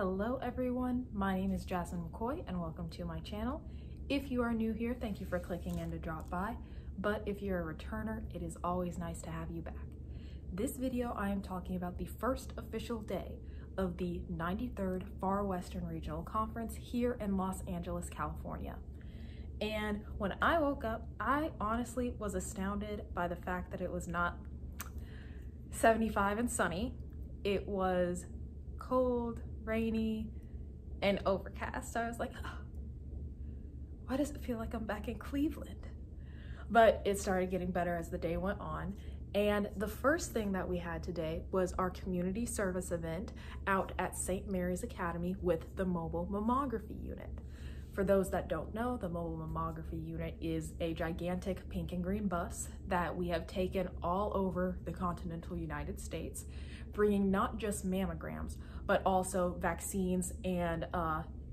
Hello everyone, my name is Jasmine McCoy and welcome to my channel. If you are new here, thank you for clicking in to drop by, but if you're a returner, it is always nice to have you back. This video I am talking about the first official day of the 93rd Far Western Regional Conference here in Los Angeles, California. And when I woke up, I honestly was astounded by the fact that it was not 75 and sunny. It was cold, rainy, and overcast. I was like, oh, why does it feel like I'm back in Cleveland? But it started getting better as the day went on. And the first thing that we had today was our community service event out at St. Mary's Academy with the Mobile Mammography Unit. For those that don't know, the Mobile Mammography Unit is a gigantic pink and green bus that we have taken all over the continental United States, bringing not just mammograms, but also vaccines and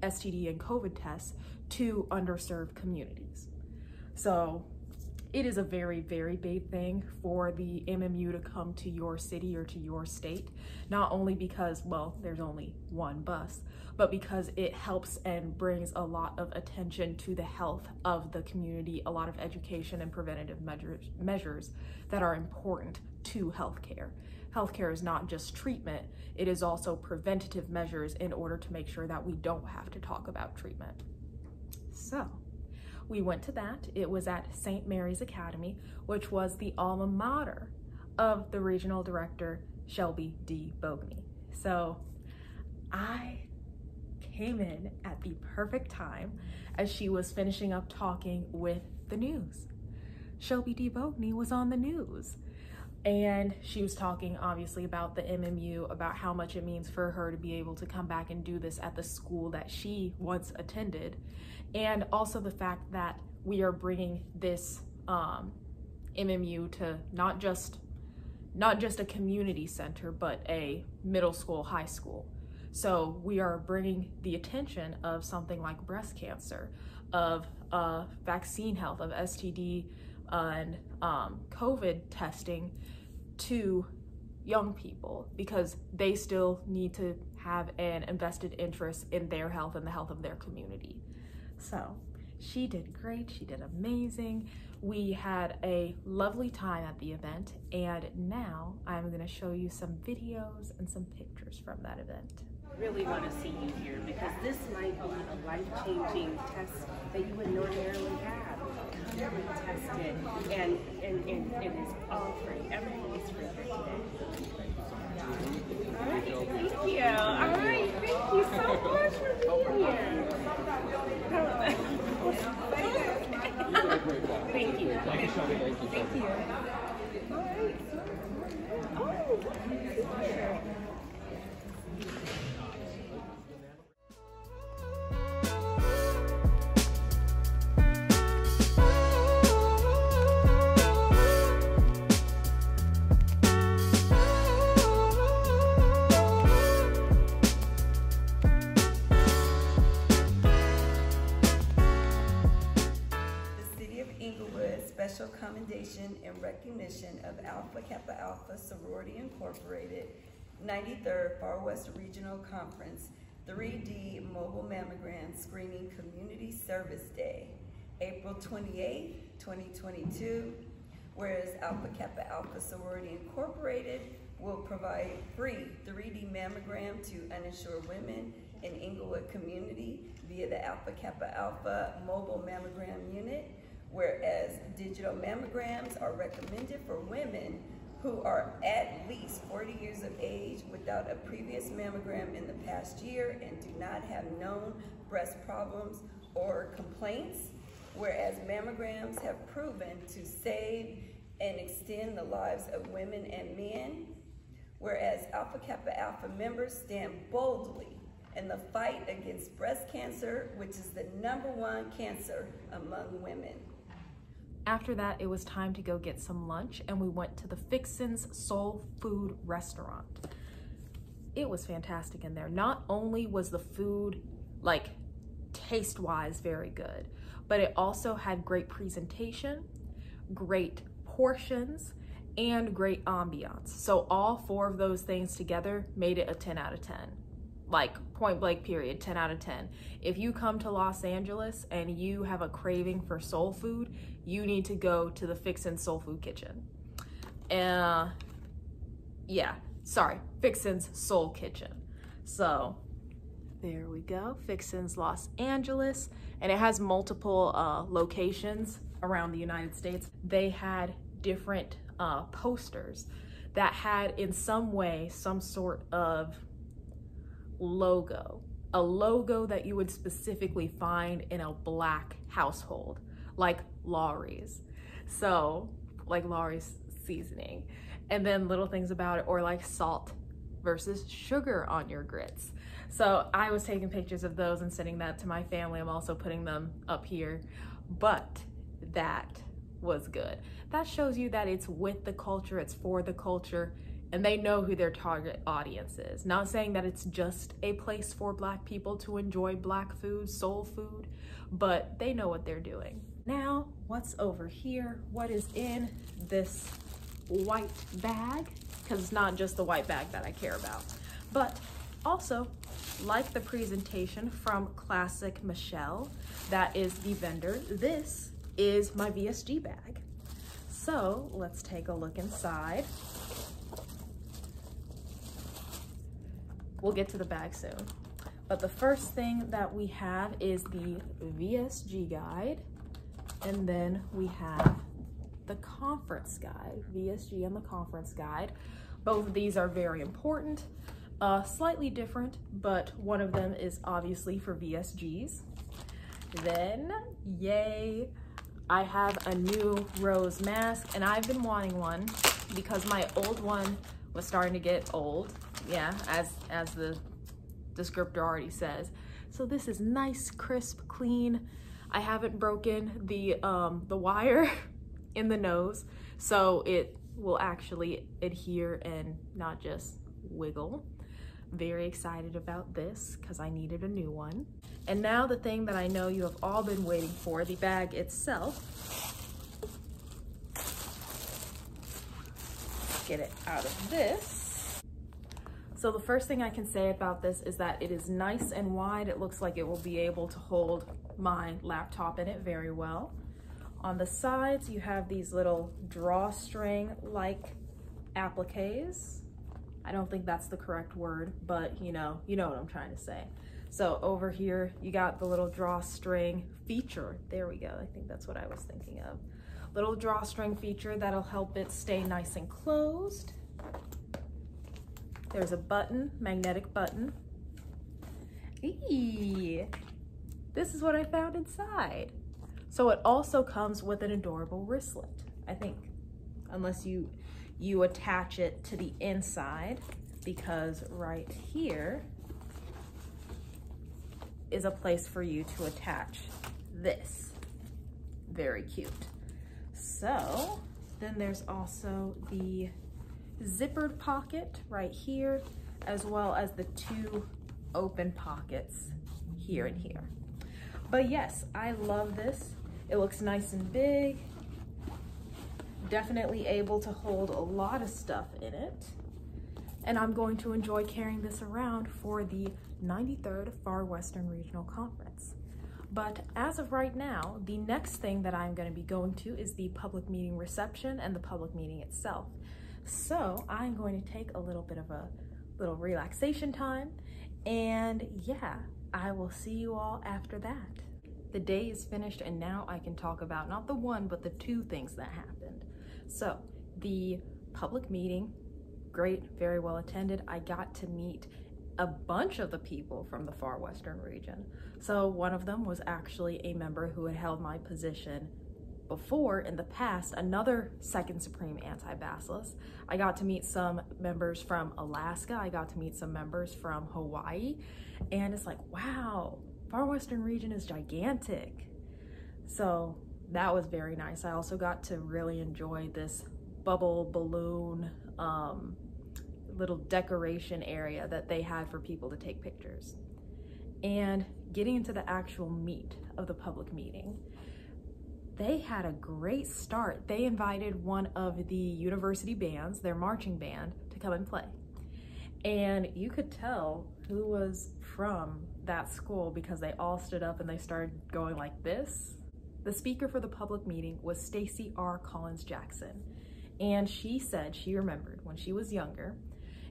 STD and COVID tests to underserved communities. So it is a very, very big thing for the MMU to come to your city or to your state, not only because, well, there's only one bus, but because it helps and brings a lot of attention to the health of the community, a lot of education and preventative measures that are important to healthcare. Healthcare is not just treatment, it is also preventative measures in order to make sure that we don't have to talk about treatment. So we went to that. It was at St. Mary's Academy, which was the alma mater of the regional director, Shelby D. Bogney. So I came in at the perfect time as she was finishing up talking with the news. Shelby D. Bogney was on the news. And she was talking obviously about the MMU, about how much it means for her to be able to come back and do this at the school that she once attended. And also the fact that we are bringing this MMU to not just a community center, but a middle school, high school. So we are bringing the attention of something like breast cancer, of vaccine health, of STD and COVID testing to young people, because they still need to have an invested interest in their health and the health of their community. So she did great, she did amazing. We had a lovely time at the event, and now I'm gonna show you some videos and some pictures from that event. Really want to see you here because this might be a life-changing test that you would ordinarily have. Come be tested, and it is all free. Everything is free here today. All right, thank you. All right, thank you so much for being here. Thank you. Thank you. All right. Oh, Special commendation in recognition of Alpha Kappa Alpha Sorority Incorporated 93rd Far West Regional Conference 3D Mobile Mammogram Screening Community Service Day, April 28, 2022, whereas Alpha Kappa Alpha Sorority Incorporated will provide free 3D mammogram to uninsured women in Inglewood community via the Alpha Kappa Alpha Mobile Mammogram Unit, whereas digital mammograms are recommended for women who are at least 40 years of age without a previous mammogram in the past year and do not have known breast problems or complaints, whereas mammograms have proven to save and extend the lives of women and men, whereas Alpha Kappa Alpha members stand boldly in the fight against breast cancer, which is the #1 cancer among women. After that, it was time to go get some lunch, and we went to the Fixin's Soul Food Restaurant. It was fantastic in there. Not only was the food, like, taste-wise very good, but it also had great presentation, great portions, and great ambiance. So all four of those things together made it a 10 out of 10. like point blank period, 10 out of 10. If you come to Los Angeles and you have a craving for soul food, you need to go to the Fixin's Soul Food Kitchen. Fixin's Soul Kitchen. So there we go, Fixin's Los Angeles. And it has multiple locations around the United States. They had different posters that had in some way some sort of logo, a logo that you would specifically find in a Black household, like Lawry's. So like Lawry's seasoning, and then little things about it, or like salt versus sugar on your grits. So I was taking pictures of those and sending that to my family. I'm also putting them up here, but that was good. That shows you that it's with the culture, it's for the culture, and they know who their target audience is. Not saying that it's just a place for Black people to enjoy Black food, soul food, but they know what they're doing. Now, what's over here? What is in this white bag? Because it's not just the white bag that I care about, but also, like the presentation from Classic Michelle, that is the vendor, this is my VSG bag. So let's take a look inside. We'll get to the bag soon. But the first thing that we have is the VSG guide, and then we have the conference guide, VSG and the conference guide. Both of these are very important, slightly different, but one of them is obviously for VSGs. Then, yay, I have a new rose mask, and I've been wanting one because my old one was starting to get old. Yeah, as the descriptor already says. So this is nice, crisp, clean. I haven't broken the wire in the nose, so it will actually adhere and not just wiggle. Very excited about this because I needed a new one. And now the thing that I know you have all been waiting for, the bag itself. Get it out of this. So the first thing I can say about this is that it is nice and wide. It looks like it will be able to hold my laptop in it very well. On the sides, you have these little drawstring-like appliques. I don't think that's the correct word, but you know what I'm trying to say. So over here, you got the little drawstring feature. There we go, I think that's what I was thinking of. Little drawstring feature that'll help it stay nice and closed. There's a button, magnetic button. Eee, this is what I found inside. So it also comes with an adorable wristlet, I think, unless you attach it to the inside, because right here is a place for you to attach this. Very cute. So then there's also the zippered pocket right here, as well as the two open pockets here and here. But yes, I love this. It looks nice and big. Definitely able to hold a lot of stuff in it. And I'm going to enjoy carrying this around for the 93rd Far Western Regional Conference. But as of right now, the next thing that I'm going to be going to is the public meeting reception and the public meeting itself. So I'm going to take a little bit of a little relaxation time, and yeah, I will see you all after that. The day is finished, and now I can talk about not the one, but the two things that happened. So the public meeting, great, very well attended. I got to meet a bunch of the people from the Far Western region. So one of them was actually a member who had held my position before in the past, another second Supreme Anti-Bacillus. I got to meet some members from Alaska. I got to meet some members from Hawaii. And it's like, wow, Far Western region is gigantic. So that was very nice. I also got to really enjoy this bubble balloon little decoration area that they had for people to take pictures. And getting into the actual meat of the public meeting, they had a great start. They invited one of the university bands, their marching band, to come and play. And you could tell who was from that school because they all stood up and they started going like this. The speaker for the public meeting was Stacey R. Collins Jackson. And she said she remembered when she was younger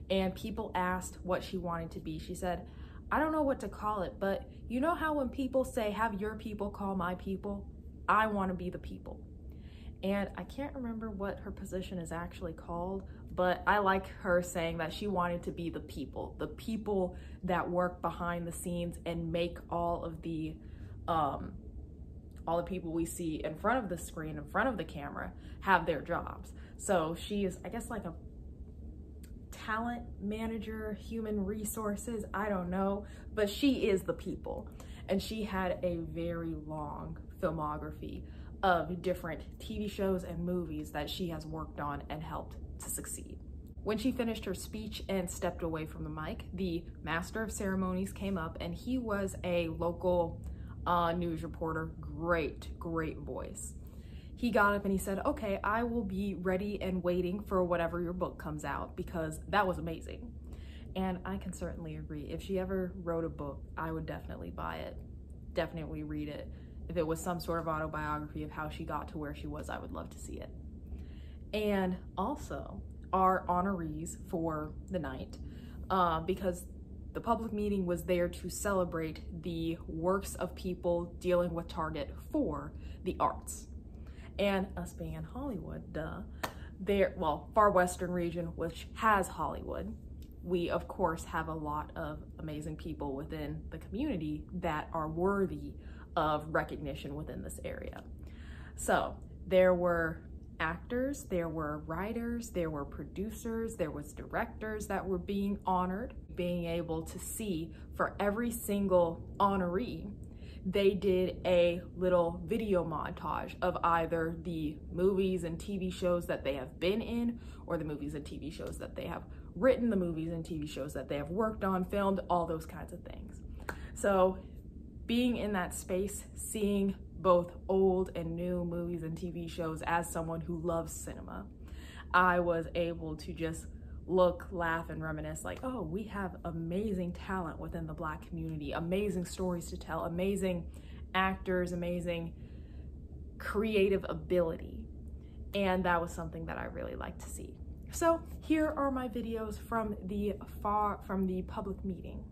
and people asked what she wanted to be. She said, "I don't know what to call it, but you know how when people say, have your people call my people? I want to be the people." And I can't remember what her position is actually called, but I like her saying that she wanted to be the people that work behind the scenes and make all the people we see in front of the screen, in front of the camera, have their jobs. So she is, I guess, like a talent manager, human resources, I don't know, but she is the people. And she had a very long filmography of different TV shows and movies that she has worked on and helped to succeed. When she finished her speech and stepped away from the mic, the master of ceremonies came up, and he was a local news reporter, great voice. He got up and he said, "Okay, I will be ready and waiting for whatever your book comes out," because that was amazing. And I can certainly agree. If she ever wrote a book, I would definitely buy it, definitely read it. If it was some sort of autobiography of how she got to where she was, I would love to see it. And also our honorees for the night, because the public meeting was there to celebrate the works of people dealing with Target for the arts. And us being in Hollywood, far western region, which has Hollywood, we of course have a lot of amazing people within the community that are worthy of recognition within this area. So there were actors, there were writers, there were producers, there was directors that were being honored. Being able to see for every single honoree, they did a little video montage of either the movies and TV shows that they have been in, or the movies and TV shows that they have written, the movies and TV shows that they have worked on, filmed, all those kinds of things. So being in that space, seeing both old and new movies and TV shows as someone who loves cinema, I was able to just look, laugh, and reminisce like, oh, we have amazing talent within the Black community, amazing stories to tell, amazing actors, amazing creative ability. And that was something that I really like to see. So here are my videos from the public meeting.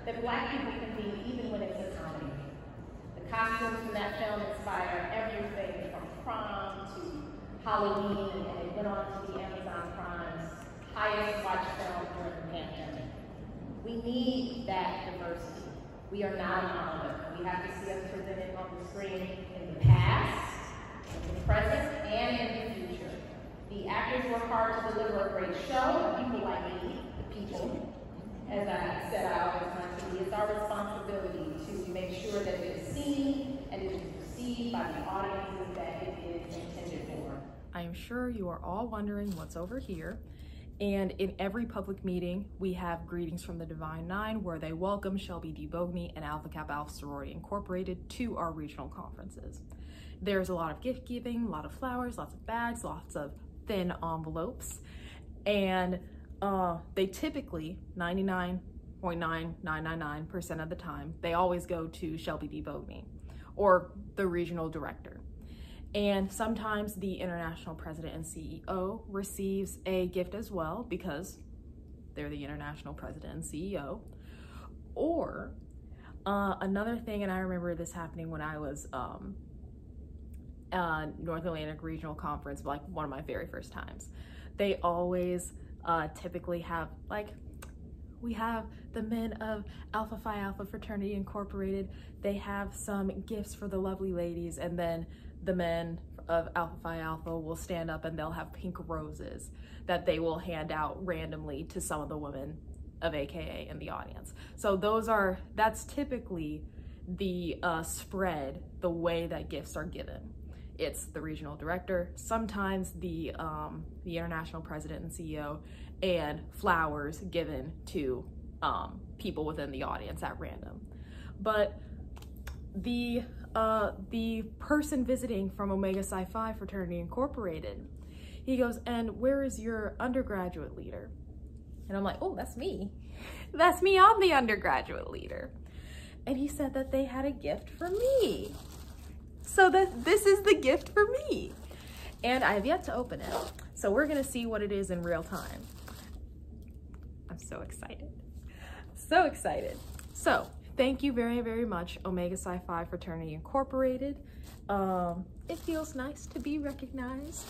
That Black people can be even when it's a comedy. The costumes from that film inspire everything from prom to Halloween, and it went on to be Amazon Prime's highest watched film during the pandemic. We need that diversity. We are not a monolith. We have to see us presented on the screen in the past, in the present, and in the future. The actors work hard to deliver a great show, and people like me, the people, as I said, I always want to be, it's our responsibility to make sure that it is seen and it is received by the audiences that it is intended for. I am sure you are all wondering what's over here. And in every public meeting, we have greetings from the Divine Nine, where they welcome Shelby D. Bogney and Alpha Kappa Alpha Sorority Incorporated to our regional conferences. There's a lot of gift giving, a lot of flowers, lots of bags, lots of thin envelopes, and they typically, 99.9999% of the time, they always go to Shelby D. Bogney or the regional director. And sometimes the international president and CEO receives a gift as well because they're the international president and CEO. Or another thing, and I remember this happening when I was North Atlantic Regional Conference, like one of my very first times. They always typically have, like, we have the men of Alpha Phi Alpha Fraternity Incorporated. They have some gifts for the lovely ladies, and then the men of Alpha Phi Alpha will stand up and they'll have pink roses that they will hand out randomly to some of the women of AKA in the audience. So that's typically the spread, the way that gifts are given. It's the regional director, sometimes the international president and CEO, and flowers given to people within the audience at random. But the person visiting from Omega Psi Phi Fraternity Incorporated, he goes, "And where is your undergraduate leader?" And I'm like, "Oh, that's me. That's me, I'm the undergraduate leader." And he said that they had a gift for me. So this is the gift for me. And I have yet to open it. So we're gonna see what it is in real time. I'm so excited. So excited. So thank you very, very much, Omega Psi Phi Fraternity Incorporated. It feels nice to be recognized.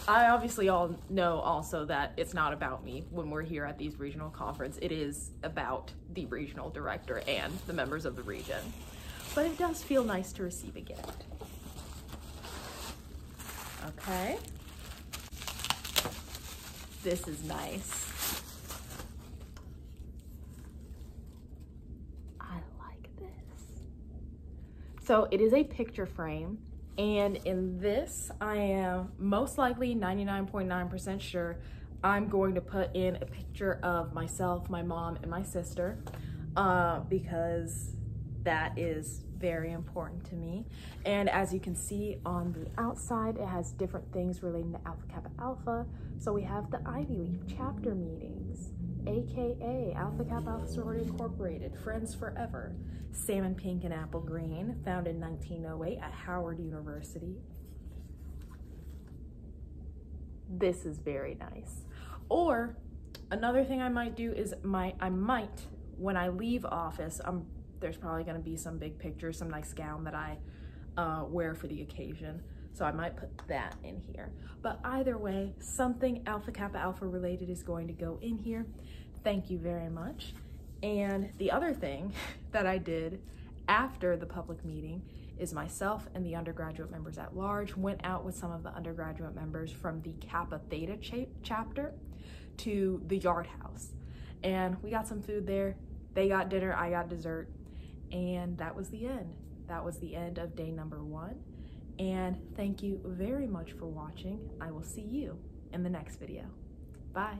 I obviously all know also that it's not about me when we're here at these regional conferences. It is about the regional director and the members of the region. But it does feel nice to receive a gift. Okay. This is nice. I like this. So it is a picture frame. And in this, I am most likely 99.9% sure I'm going to put in a picture of myself, my mom, and my sister, because that is very important to me. And as you can see on the outside, it has different things relating to Alpha Kappa Alpha. So we have the Ivy League chapter meetings, AKA Alpha Kappa Alpha Sorority Incorporated, Friends Forever, Salmon Pink and Apple Green, founded in 1908 at Howard University. This is very nice. Or another thing I might do is when I leave office, there's probably gonna be some big pictures, some nice gown that I wear for the occasion. So I might put that in here. But either way, something Alpha Kappa Alpha related is going to go in here. Thank you very much. And the other thing that I did after the public meeting is myself and the undergraduate members at large went out with some of the undergraduate members from the Kappa Theta chapter to the Yard House. And we got some food there. They got dinner, I got dessert. And that was the end. That was the end of day number 1. And thank you very much for watching. I will see you in the next video. Bye.